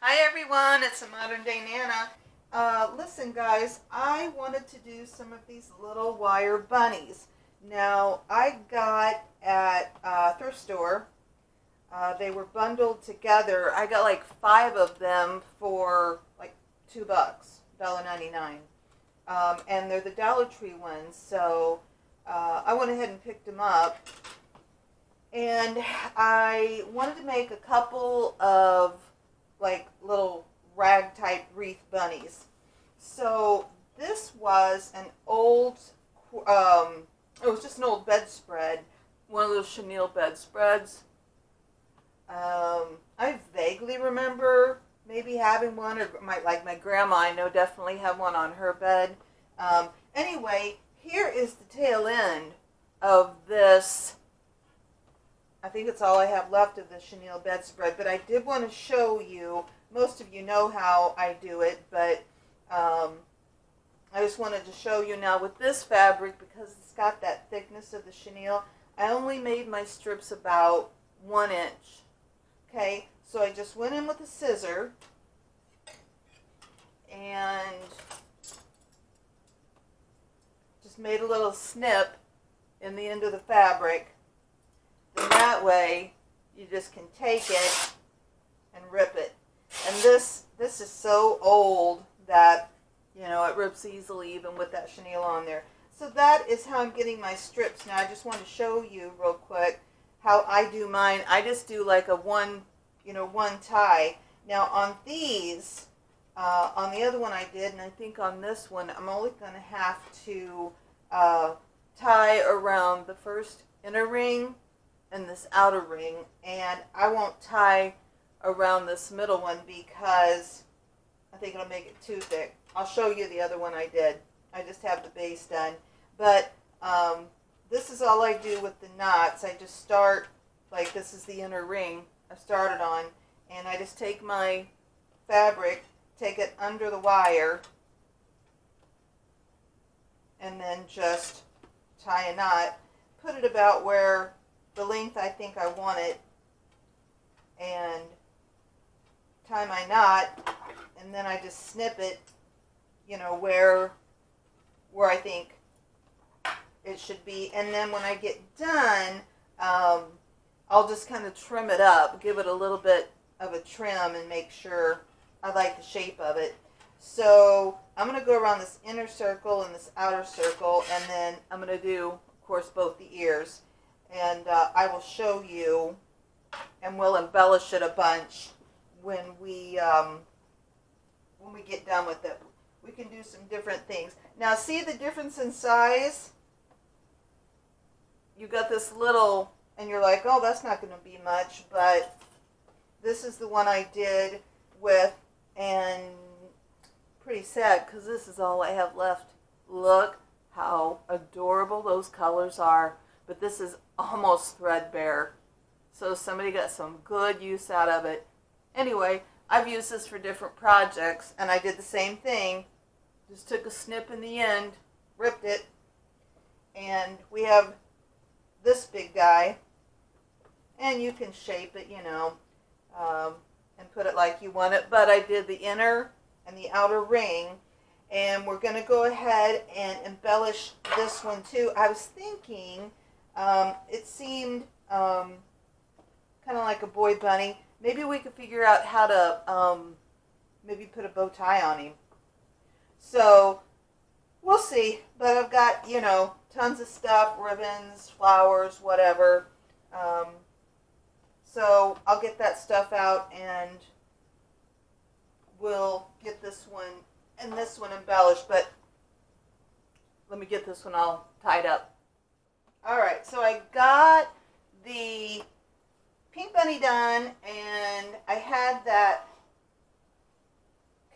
Hi everyone, it's a Modern Day Nana. Listen guys, I wanted to do some of these little wire bunnies. Now, I got at a thrift store, they were bundled together. I got like 5 of them for like $2, $1.99. And they're the Dollar Tree ones, so I went ahead and picked them up. And I wanted to make a couple of like little rag type wreath bunnies. So this was an old, it was just an old bedspread, one of those chenille bedspreads. I vaguely remember maybe having one, or my grandma, I know, definitely had one on her bed. Anyway, here is the tail end of this. I think it's all I have left of the chenille bedspread, but I did want to show you. Most of you know how I do it, but I just wanted to show you now with this fabric, because it's got that thickness of the chenille. I only made my strips about 1 inch. Okay, so I just went in with a scissor and just made a little snip in the end of the fabric. Then that way, you just can take it and rip it. And this is so old that, you know, it rips easily even with that chenille on there. So that is how I'm getting my strips. Now I just want to show you real quick how I do mine. I just do like a one tie. Now on these, on the other one I did, and I think on this one, I'm only going to have to tie around the first inner ring and this outer ring, and I won't tie around this middle one because I think it'll make it too thick. I'll show you the other one I did. I just have the base done, but this is all I do with the knots. I just start, like, this is the inner ring I started on, and I just take my fabric, take it under the wire, and then just tie a knot, put it about where the length I think I want it, and tie my knot, and then I just snip it, you know, where I think it should be. And then when I get done, I'll just kind of trim it up, give it a little bit of a trim, and make sure I like the shape of it. So I'm going to go around this inner circle and this outer circle, and then I'm going to do, of course, both the ears. And I will show you, and we'll embellish it a bunch when we get done with it. We can do some different things. Now, see the difference in size? You got this little, and you're like, oh, that's not going to be much, but this is the one I did with, and pretty sad because this is all I have left. Look how adorable those colors are. But this is almost threadbare. So somebody got some good use out of it. Anyway, I've used this for different projects, and I did the same thing. Just took a snip in the end, ripped it, and we have this big guy. And you can shape it, you know, and put it like you want it. But I did the inner and the outer ring. And we're going to go ahead and embellish this one too. I was thinking, it seemed kind of like a boy bunny. Maybe we could figure out how to maybe put a bow tie on him. So we'll see. But I've got, you know, tons of stuff, ribbons, flowers, whatever. So I'll get that stuff out, and we'll get this one and this one embellished. But let me get this one all tied up. Alright, so I got the pink bunny done, and I had that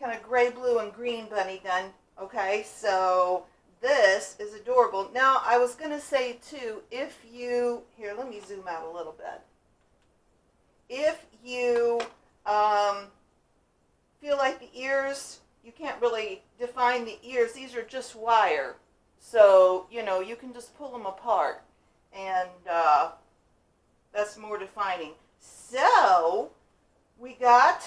kind of gray, blue, and green bunny done. Okay, so this is adorable. Now, I was going to say, too, if you... Here, let me zoom out a little bit. If you feel like the ears, you can't really define the ears. These are just wire. So, you know, you can just pull them apart, and that's more defining. So, we got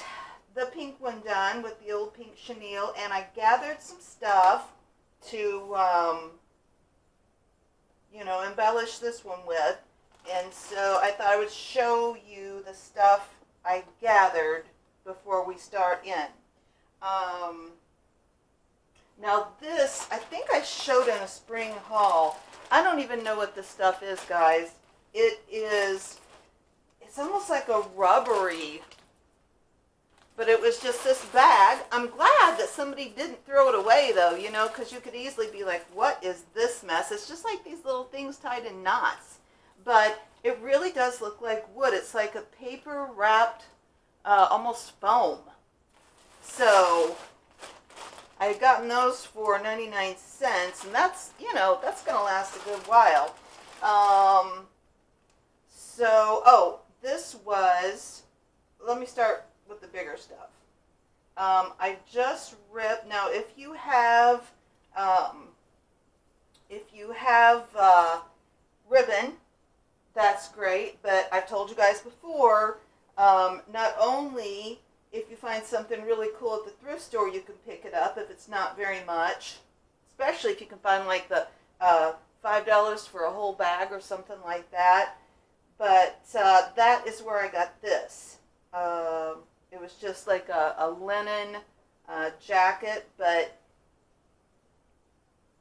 the pink one done with the old pink chenille, and I gathered some stuff to, you know, embellish this one with. And so I thought I would show you the stuff I gathered before we start in. Now this, I think I showed in a spring haul. I don't even know what this stuff is, guys. It's almost like a rubbery, but it was just this bag. I'm glad that somebody didn't throw it away though, you know, because you could easily be like, what is this mess? It's just like these little things tied in knots, but it really does look like wood. It's like a paper wrapped, almost foam. So I had gotten those for 99 cents, and that's, you know, that's going to last a good while. This was, let me start with the bigger stuff. I just ripped, now if you have ribbon, that's great, but I've told you guys before, not only if you find something really cool at the thrift store, you can pick it up if it's not very much, especially if you can find like the $5 for a whole bag or something like that. But that is where I got this. It was just like a linen jacket, but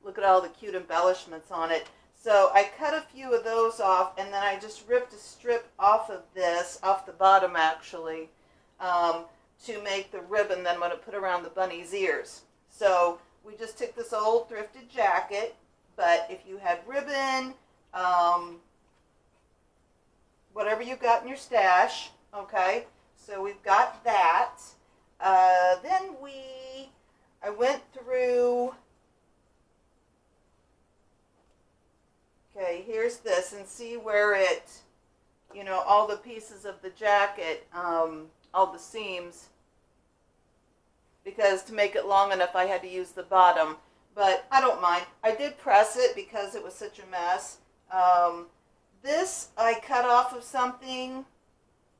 look at all the cute embellishments on it. So I cut a few of those off, and then I just ripped a strip off of this, off the bottom actually, to make the ribbon that I'm going to put around the bunny's ears. So we just took this old thrifted jacket, but if you had ribbon, whatever you got in your stash, okay, so we've got that. Then I went through, okay, here's this, and see where it, you know, all the pieces of the jacket, all the seams, because to make it long enough I had to use the bottom, but I don't mind. I did press it because it was such a mess. This I cut off of something,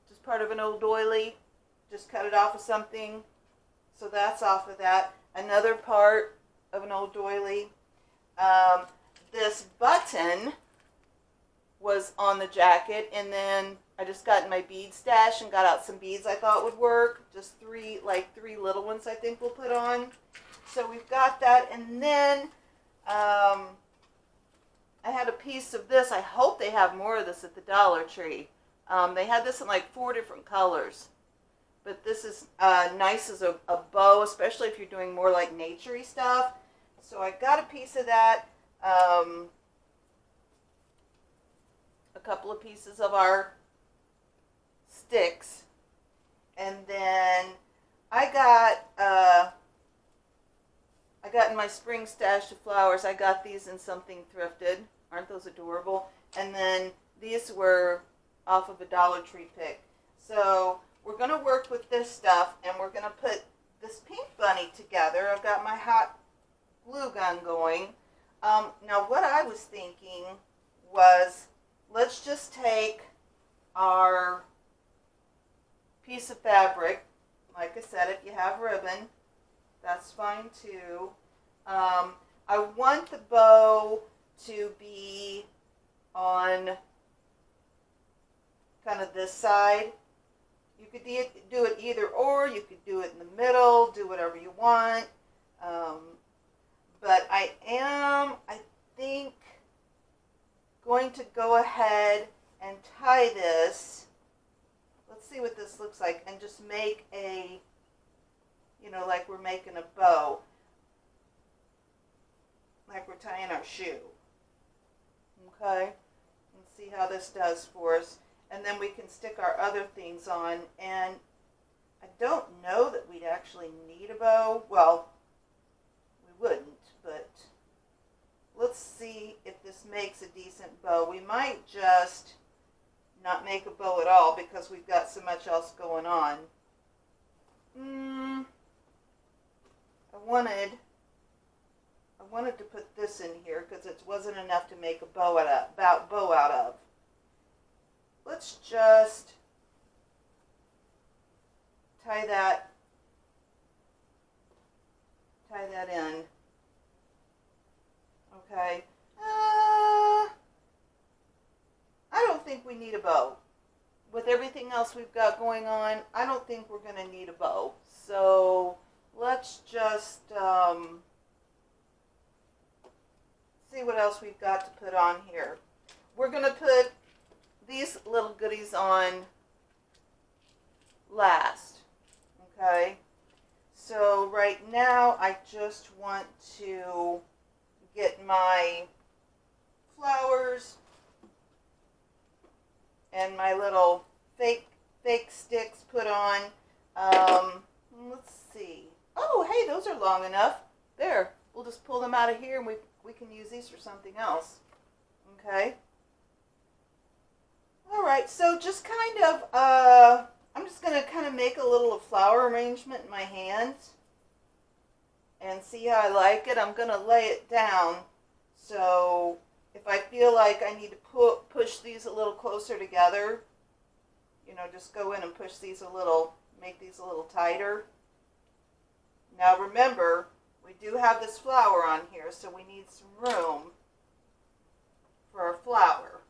just part of an old doily, just cut it off of something, so that's off of that. Another part of an old doily. This button was on the jacket, and then I just got in my bead stash and got out some beads I thought would work. Just three little ones I think we'll put on. So we've got that, and then I had a piece of this. I hope they have more of this at the Dollar Tree. They had this in like 4 different colors. But this is nice as a bow, especially if you're doing more like nature-y stuff. So I got a piece of that. A couple of pieces of our sticks. And then I got in my spring stash of flowers, I got these in something thrifted. Aren't those adorable? And then these were off of a Dollar Tree pick. So we're going to work with this stuff, and we're going to put this pink bunny together. I've got my hot glue gun going. Now what I was thinking was, let's just take our piece of fabric. Like I said, if you have ribbon, that's fine too. I want the bow to be on kind of this side. You could do it either or. You could do it in the middle, do whatever you want. But I think, going to go ahead and tie this. Let's see what this looks like, and just make a, you know, like we're making a bow, like we're tying our shoe. Okay, let's see how this does for us, and then we can stick our other things on. And I don't know that we'd actually need a bow. Well, we wouldn't, but let's see if this makes a decent bow. We might just not make a bow at all because we've got so much else going on. I wanted to put this in here because it wasn't enough to make a bow out of. Let's just tie that everything else we've got going on, I don't think we're going to need a bow. So let's just see what else we've got to put on here. We're going to put these little goodies on last. Okay? So right now I just want to get my flowers and my little fake sticks put on. Let's see. Oh, hey, those are long enough. There. We'll just pull them out of here and we can use these for something else. Okay? Alright, so just kind of, I'm just going to kind of make a little flower arrangement in my hands and see how I like it. I'm going to lay it down, so if I feel like I need to push these a little closer together, you know, just go in and push these a little, make these a little tighter. Now remember, we do have this flower on here, so we need some room for our flower.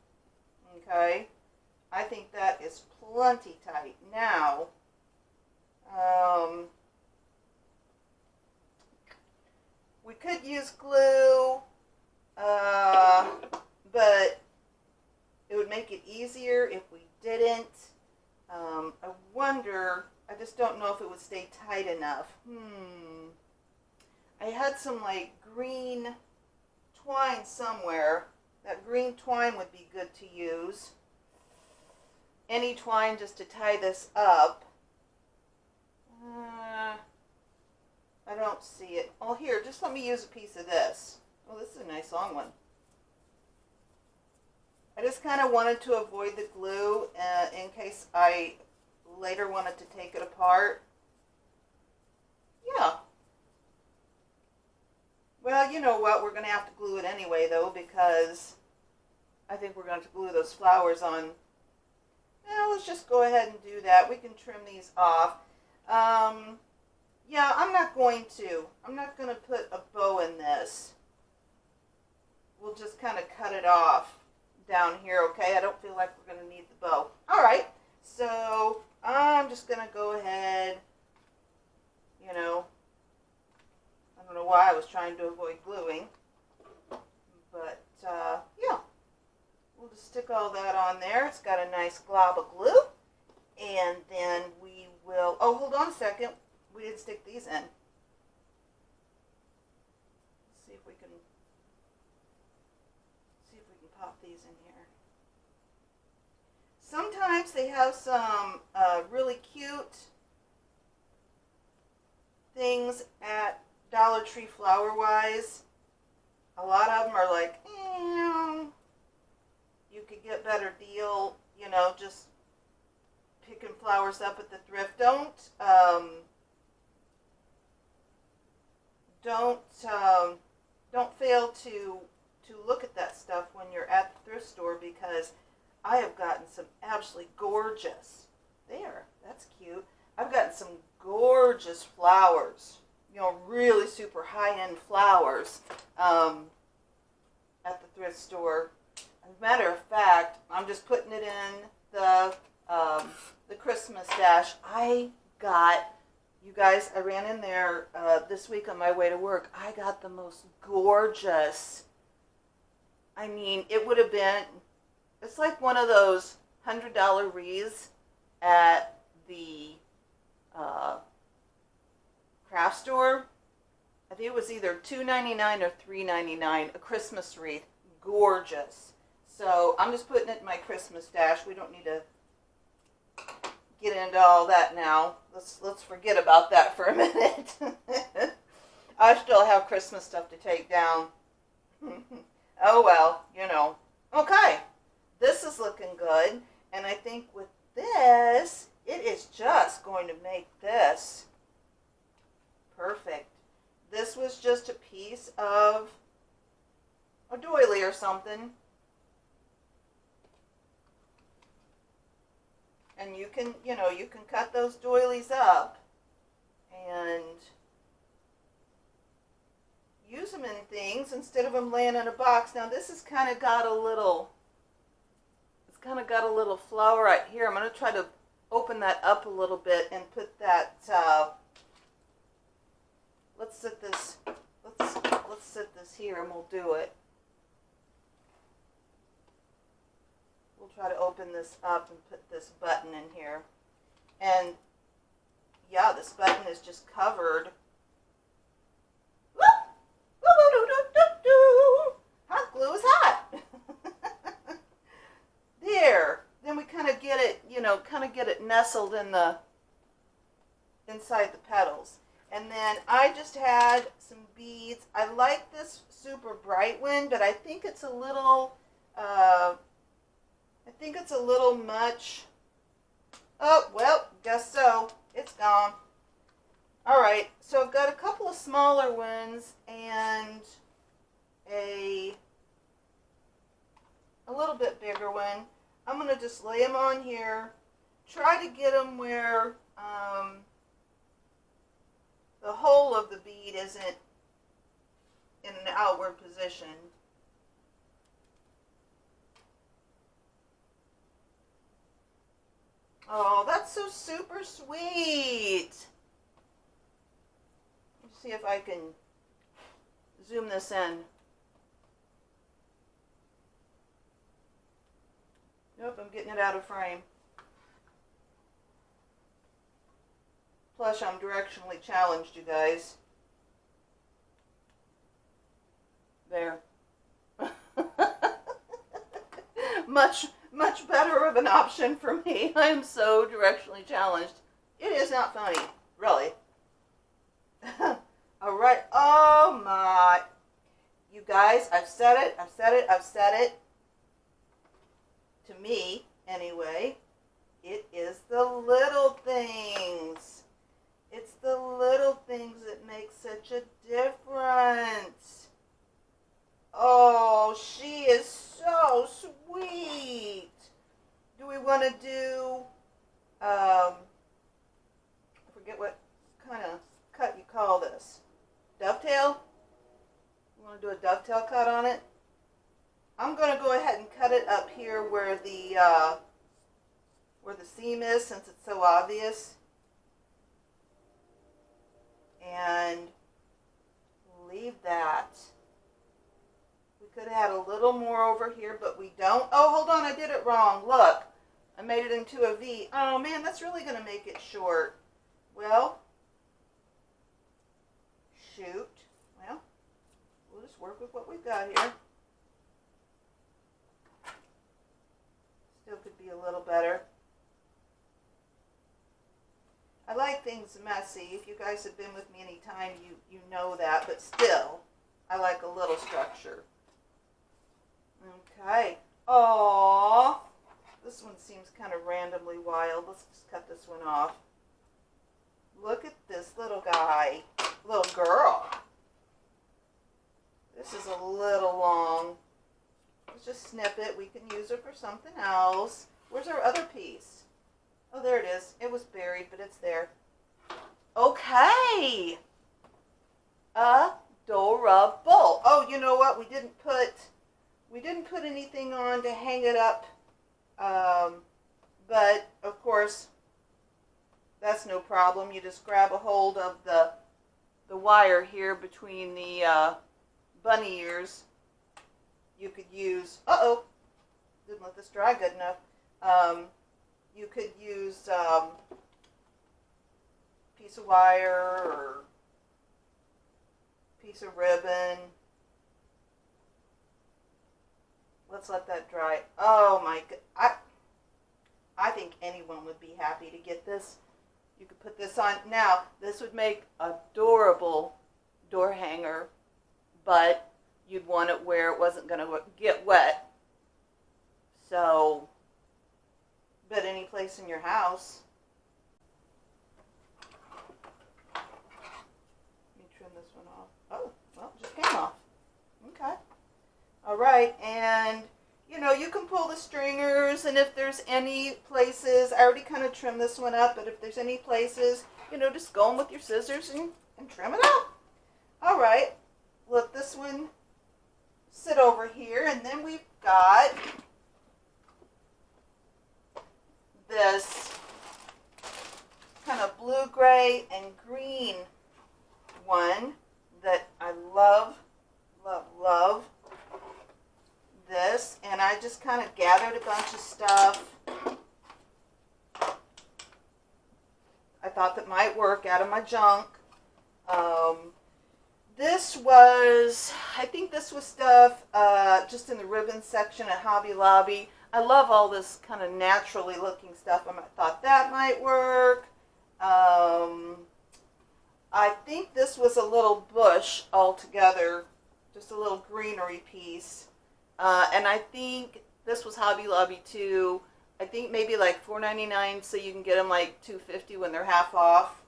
Okay? I think that is plenty tight. Now, we could use glue, but it would make it easier if we didn't. I wonder, I just don't know if it would stay tight enough. I had some like green twine somewhere. That green twine would be good to use. Any twine just to tie this up. I don't see it. Oh, here, just let me use a piece of this. Oh, this is a nice long one. I just kind of wanted to avoid the glue in case I later wanted to take it apart. Yeah. Well, you know what? We're going to have to glue it anyway, though, because I think we're going to glue those flowers on. Well, let's just go ahead and do that. We can trim these off. Yeah, I'm not going to put a bow in this. We'll just kind of cut it off down here, okay? I don't feel like we're going to need the bow. All right, so I'm just going to go ahead, you know, I don't know why I was trying to avoid gluing, but yeah, we'll just stick all that on there. It's got a nice glob of glue, and then we will, oh, hold on a second, we didn't stick these in. Let's see if we can pop these in here. Sometimes they have some really cute things at Dollar Tree flower-wise. A lot of them are like, you could get better deal, you know, just picking flowers up at the thrift. Don't fail to look at that stuff when you're at the thrift store, because I have gotten some absolutely gorgeous, there, that's cute. I've gotten some gorgeous flowers, you know, really super high-end flowers at the thrift store. As a matter of fact, I'm just putting it in the Christmas stash. You guys, I ran in there this week on my way to work. I got the most gorgeous, I mean, it would have been, it's like one of those $100 wreaths at the craft store. I think it was either $2.99 or $3.99, a Christmas wreath. Gorgeous. So I'm just putting it in my Christmas stash. We don't need to get into all that now. Let's forget about that for a minute. I still have Christmas stuff to take down. Oh well, you know. Okay, this is looking good, and I think with this, it is just going to make this perfect. This was just a piece of a doily or something. And you can, you know, you can cut those doilies up and use them in things instead of them laying in a box. Now this has kind of got a little, it's kind of got a little flower right here. I'm going to try to open that up a little bit and put that, let's sit this here and we'll do it. We'll try to open this up and put this button in here. And yeah, this button is just covered. Hot glue is hot. There. Then we kind of get it, get it nestled in the inside the petals. And then I just had some beads. I like this super bright one, but I think it's a little much. Oh, well, guess so. It's gone. All right, so I've got a couple of smaller ones and a little bit bigger one. I'm going to just lay them on here, try to get them where the whole of the bead isn't in an outward position. Oh, that's so super sweet. Let's see if I can zoom this in. Nope, I'm getting it out of frame. Plus, I'm directionally challenged, you guys. There. Much better of an option for me. I am so directionally challenged. It is not funny, really. All right. Oh my. You guys, I've said it. To me, anyway, it is the little things. It's the little things that make such a difference. Oh, she is so sweet. Do we want to do, I forget what kind of cut you call this. Dovetail? You want to do a dovetail cut on it? I'm going to go ahead and cut it up here where the seam is, since it's so obvious. And leave that. We could have had a little more over here, but we don't. Oh, hold on, I did it wrong. Look, I made it into a V. Oh man, that's really going to make it short. Well, shoot. Well, we'll just work with what we've got here. Still could be a little better. I like things messy. If you guys have been with me any time, you know that, but still, I like a little structure. Okay. Aww. This one seems kind of randomly wild. Let's just cut this one off. Look at this little guy. Little girl. This is a little long. Let's just snip it. We can use it for something else. Where's our other piece? Oh, there it is. It was buried, but it's there. Okay. Adorable. Oh, you know what? We didn't put anything on to hang it up. But of course, that's no problem. You just grab a hold of the wire here between the bunny ears. You could use. Didn't let this dry good enough. You could use piece of wire or piece of ribbon. Let's let that dry. Oh my god. I think anyone would be happy to get this. You could put this on. Now, this would make an adorable door hanger, but you'd want it where it wasn't going to get wet. So, but any place in your house. Let me trim this one off. Oh, well, it just came off. Okay. All right, and you can pull the stringers, and if there's any places, I already kind of trimmed this one up, but if there's any places, just go in with your scissors and trim it up. All right, let this one sit over here, and then we've got this kind of blue-gray and green one that I love, love, love. This, and I just kind of gathered a bunch of stuff I thought that might work out of my junk. This was, I think this was stuff just in the ribbon section at Hobby Lobby. I love all this kind of naturally looking stuff. I thought that might work. I think this was a little bush altogether, just a little greenery piece. And I think this was Hobby Lobby too. I think maybe like $4.99, so you can get them like $2.50 when they're half off.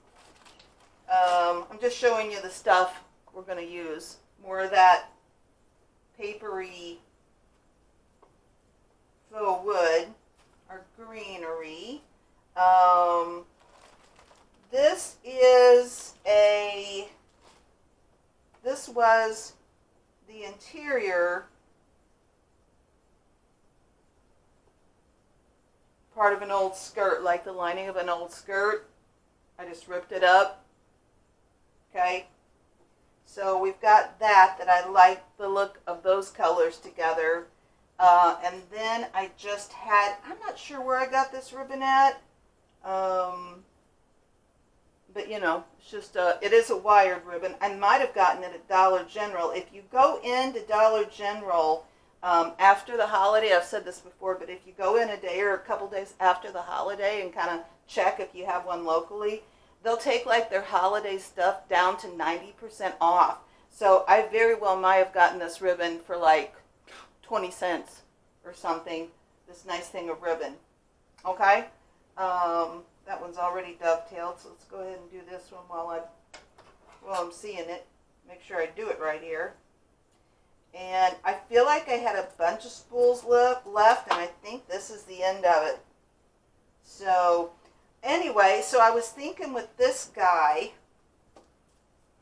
I'm just showing you the stuff we're going to use. More of that papery faux wood or greenery. This was the interior part of an old skirt, like the lining of an old skirt. I just ripped it up. Okay, so we've got that I like the look of those colors together. And then I just had, I'm not sure where I got this ribbon at, but you know, it's just it is a wired ribbon. I might have gotten it at Dollar General. If you go into Dollar General after the holiday, I've said this before, but if you go in a day or a couple days after the holiday and kind of check if you have one locally, they'll take like their holiday stuff down to 90% off. So I very well might have gotten this ribbon for like 20 cents or something, this nice thing of ribbon. Okay, that one's already dovetailed, so let's go ahead and do this one while I'm seeing it. Make sure I do it right here. And I feel like I had a bunch of spools left, and I think this is the end of it. So anyway, so I was thinking with this guy,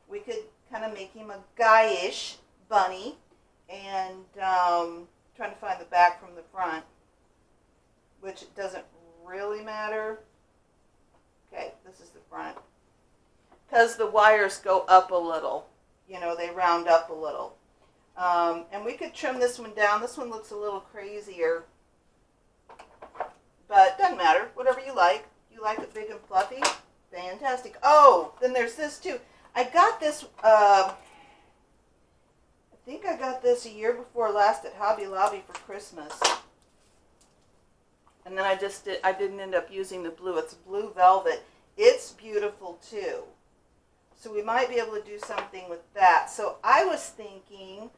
we could kind of make him a guy-ish bunny, and trying to find the back from the front, which it doesn't really matter. Okay, this is the front. Because the wires go up a little. You know, they round up a little. And we could trim this one down. This one looks a little crazier. But doesn't matter. Whatever you like. You like it big and fluffy? Fantastic. Oh, then there's this too. I got this, I think I got this a year before last at Hobby Lobby for Christmas. And then I didn't end up using the blue. It's blue velvet. It's beautiful too. So we might be able to do something with that. So I was thinking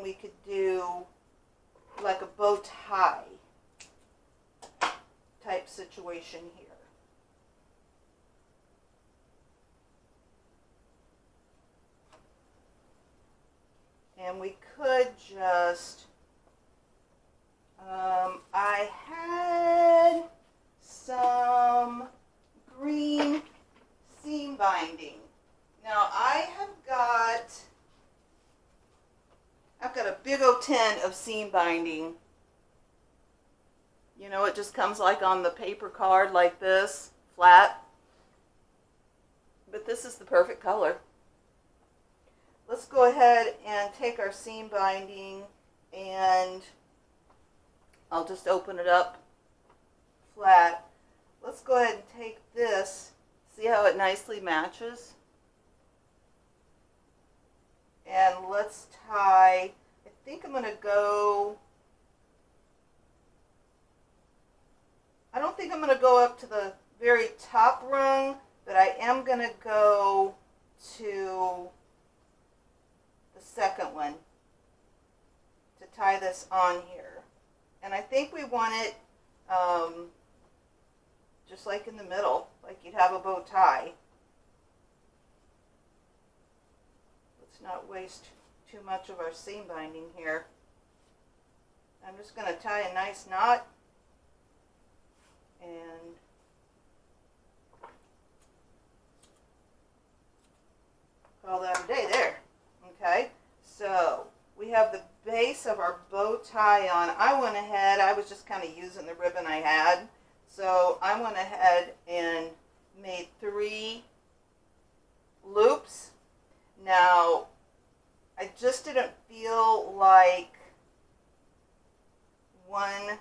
we could do like a bow tie type situation here. And we could just, I had some green seam binding. Now I've got a big old tin of seam binding. You know, it just comes like on the paper card like this, flat. But this is the perfect color. Let's go ahead and take our seam binding, and I'll just open it up flat. Let's go ahead and take this. See how it nicely matches? And let's tie, I think I'm going to go, I don't think I'm going to go up to the very top rung, but I am going to go to the second one to tie this on here. And I think we want it just like in the middle, like you'd have a bow tie. Let's not waste too much of our seam binding here. I'm just going to tie a nice knot and call that a day there. Okay, so we have the base of our bow tie on. I went ahead, I was just kind of using the ribbon I had, So I went ahead and made 3 loops. Now, I just didn't feel like one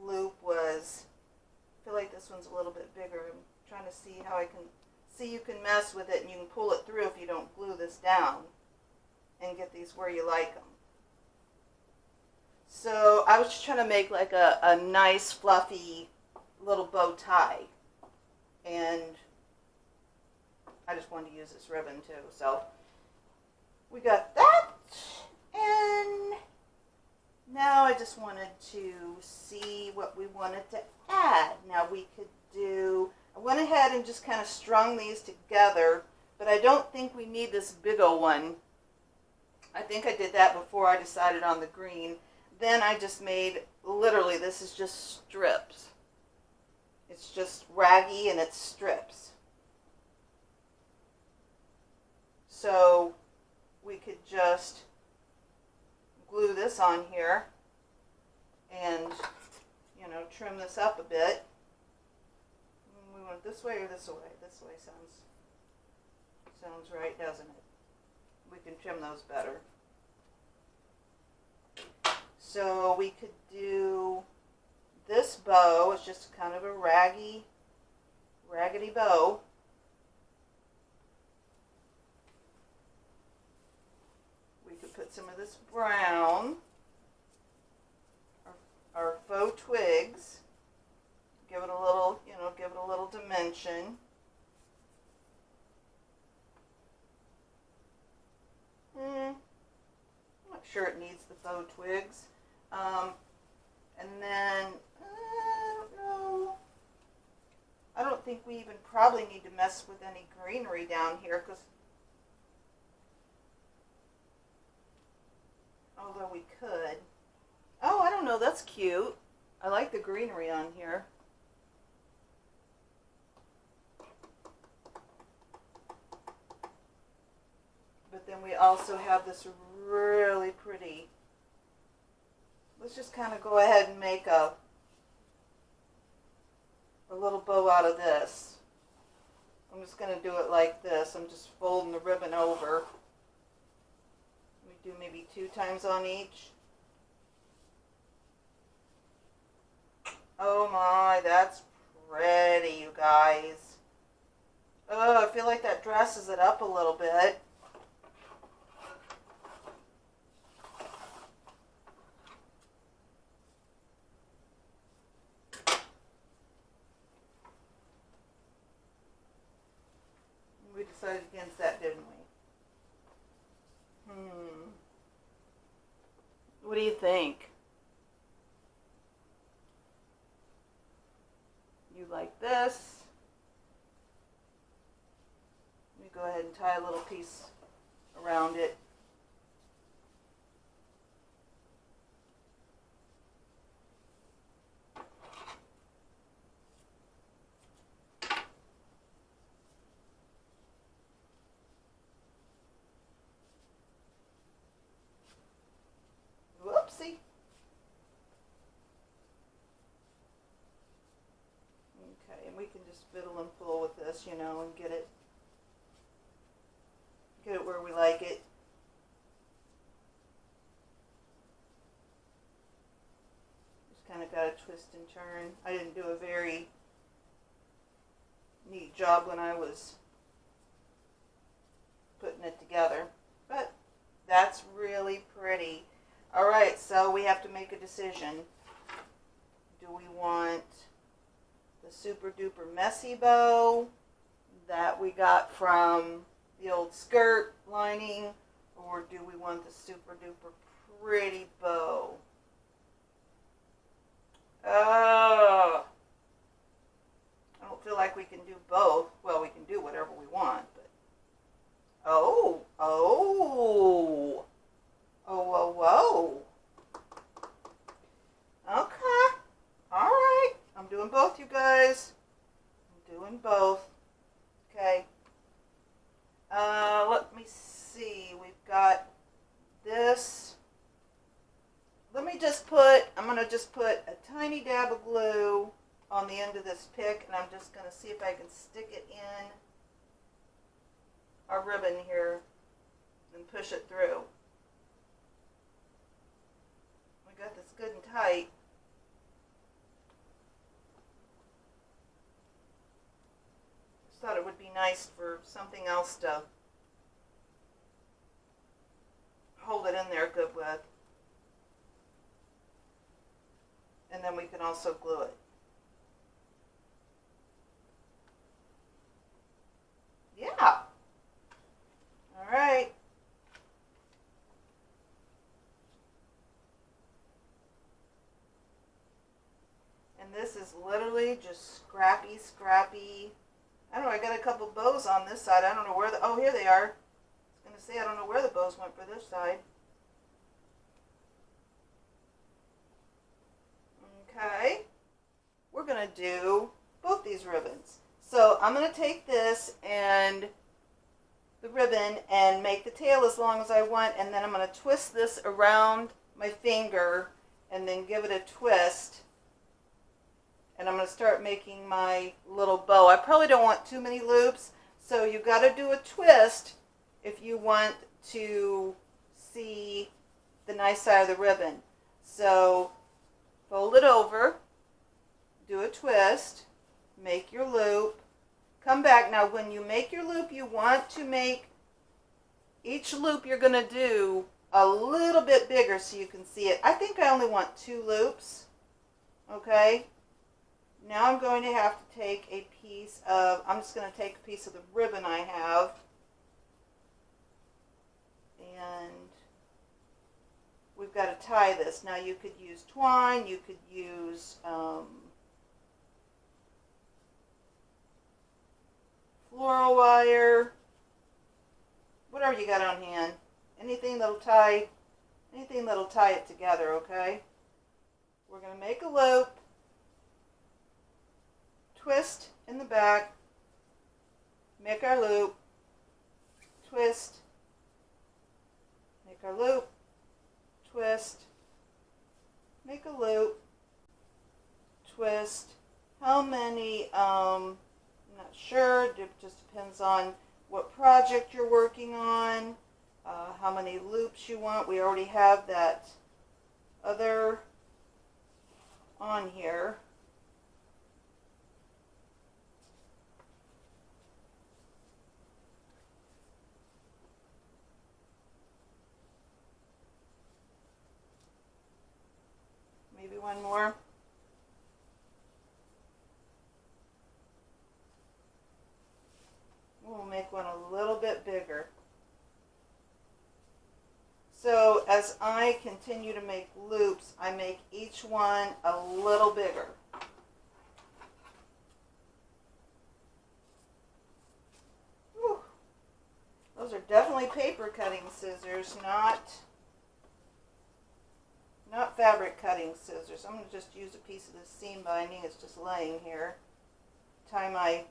loop was, I feel like this one's a little bit bigger. I'm trying to see how I can, see you can mess with it and you can pull it through if you don't glue this down and get these where you like them. So I was just trying to make like a nice fluffy little bow tie, and I just wanted to use this ribbon too. So we got that, and now I just wanted to see what we wanted to add. Now we could do, I went ahead and just kind of strung these together, but I don't think we need this big old one. I think I did that before I decided on the green. Then I just made, literally, this is just strips. It's just raggy and it's strips. So we could just glue this on here and, you know, trim this up a bit. We want it this way or this way? This way sounds right, doesn't it? We can trim those better. So we could do this bow. It's just kind of a raggedy bow. We could put some of this brown, our faux twigs. Give it a little, you know, give it a little dimension. I'm not sure it needs the faux twigs. And then, I don't know. I don't think we even probably need to mess with any greenery down here, because although we could. Oh, I don't know, that's cute. I like the greenery on here. But then we also have this really pretty, let's just kind of go ahead and make a little bow out of this. I'm just going to do it like this. I'm just folding the ribbon over. We do maybe 2 times on each. Oh my, that's pretty, you guys. Oh, I feel like that dresses it up a little bit. We decided against that, didn't we? What do you think? You like this? Let me go ahead and tie a little piece around it. Whoopsie. Okay, and we can just fiddle and pull with this, you know, and get it where we like it. Just kind of got to twist and turn. I didn't do a very neat job when I was putting it together, but that's really pretty. All right, so we have to make a decision. Do we want the super duper messy bow that we got from the old skirt lining, or do we want the super duper pretty bow? I don't feel like we can do both. Well, we can do whatever we want, but whoa. Okay. All right. I'm doing both, you guys. I'm doing both. Okay. Let me see. We've got this. I'm going to just put a tiny dab of glue on the end of just going to see if I can stick it in our ribbon here and push it through. We got this good and tight. Just thought it would be nice for something else to hold it in there good with. And then we can also glue it. Yeah. All right. And this is literally just scrappy. I don't know, I got a couple bows on this side. I don't know where oh, here they are. I was going to say, I don't know where the bows went for this side. Okay. We're going to do both these ribbons. So I'm going to take this and the ribbon and make the tail as long as I want, and then I'm going to twist this around my finger and then give it a twist. And I'm going to start making my little bow. I probably don't want too many loops, so you've got to do a twist if you want to see the nice side of the ribbon. So fold it over, do a twist, make your loop, come back. Now when you make your loop, you want to make each loop you're going to do a little bit bigger so you can see it. I think I only want 2 loops, okay? Now I'm going to have to take a piece of, I'm just going to take a piece of the ribbon I have, and we've got to tie this. Now you could use twine, you could use floral wire, whatever you got on hand. Anything that'll tie it together, okay? We're going to make a loop, twist in the back, make our loop, twist, make our loop, twist, make a loop, twist. How many, I'm not sure, it just depends on what project you're working on, how many loops you want. We already have that other on here. Maybe one more. We'll make one a little bit bigger. So as I continue to make loops, I make each one a little bigger. Whew. Those are definitely paper cutting scissors, not fabric cutting scissors. I'm going to just use a piece of this seam binding. It's just laying here. Tie my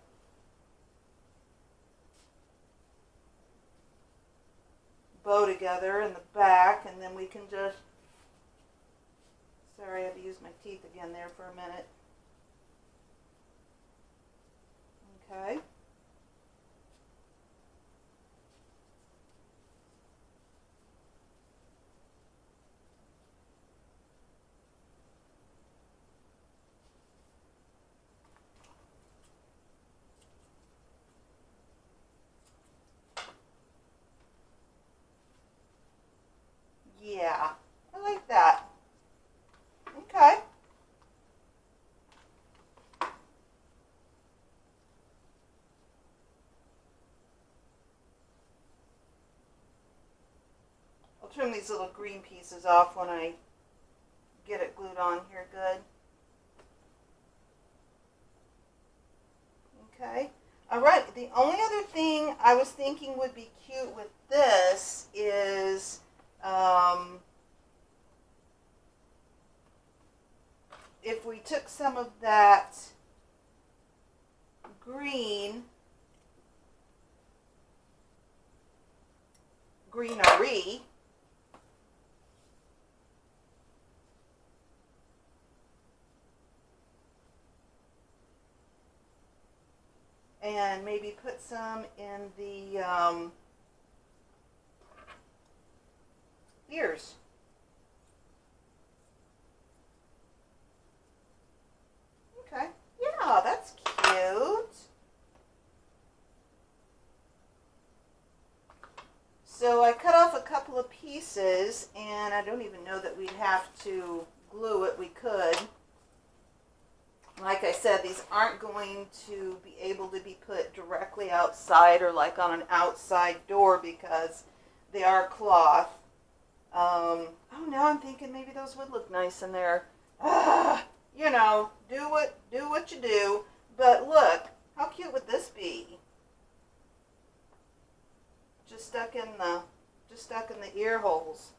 bow together in the back, and then we can just, sorry, I had to use my teeth again there for a minute. Okay. Yeah, I like that. Okay. I'll trim these little green pieces off when I get it glued on here good. Okay. All right. The only other thing I was thinking would be cute with this is if we took some of that greenery, and maybe put some in the ears. Okay, yeah, that's cute. So I cut off a couple of pieces, and I don't even know that we'd have to glue it. We could. Like I said, these aren't going to be able to be put directly outside or like on an outside door because they are cloth. Oh, now I'm thinking maybe those would look nice in there. You know, do what you do. But look, how cute would this be? Just stuck in the ear holes.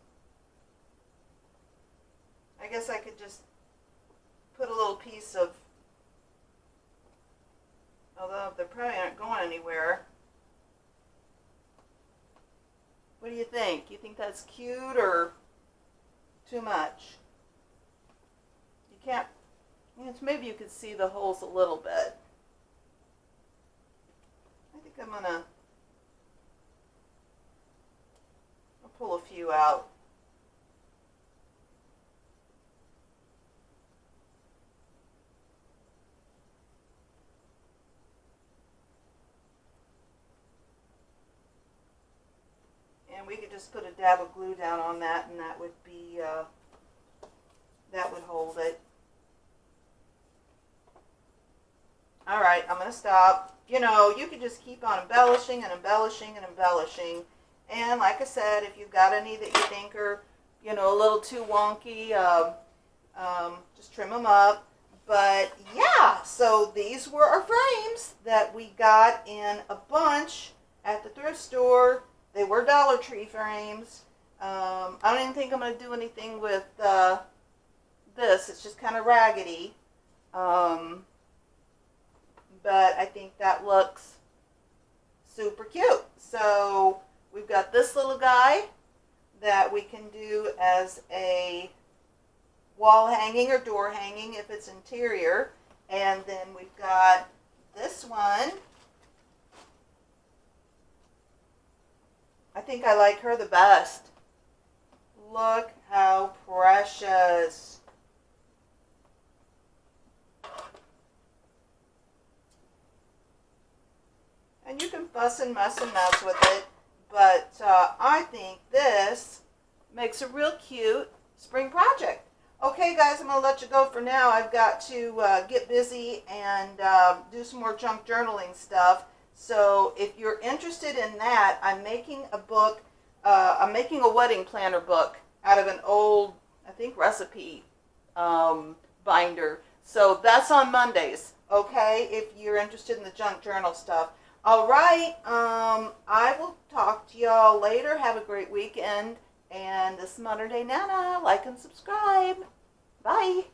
I guess I could just put a little piece of, although they probably aren't going anywhere. What do you think? You think that's cute or too much? You can't, maybe you could see the holes a little bit. I think I'm gonna pull a few out. And we could just put a dab of glue down on that, and that would be, that would hold it. All right, I'm going to stop. You know, you could just keep on embellishing and embellishing and embellishing. And like I said, if you've got any that you think are, you know, a little too wonky, just trim them up. But yeah, so these were our frames that we got in a bunch at the thrift store. They were Dollar Tree frames. I don't even think I'm going to do anything with this. It's just kind of raggedy. But I think that looks super cute. So we've got this little guy that we can do as a wall hanging or door hanging if it's interior. And then we've got this one. I think I like her the best. Look how precious. And you can fuss and mess with it, but I think this makes a real cute spring project. Okay guys, I'm going to let you go for now. I've got to get busy and do some more junk journaling stuff. So if you're interested in that, I'm making a book, I'm making a wedding planner book out of an old, I think, recipe binder. So that's on Mondays, okay, if you're interested in the junk journal stuff. All right, I will talk to y'all later. Have a great weekend. And this is Modern Day Nana. Like and subscribe. Bye.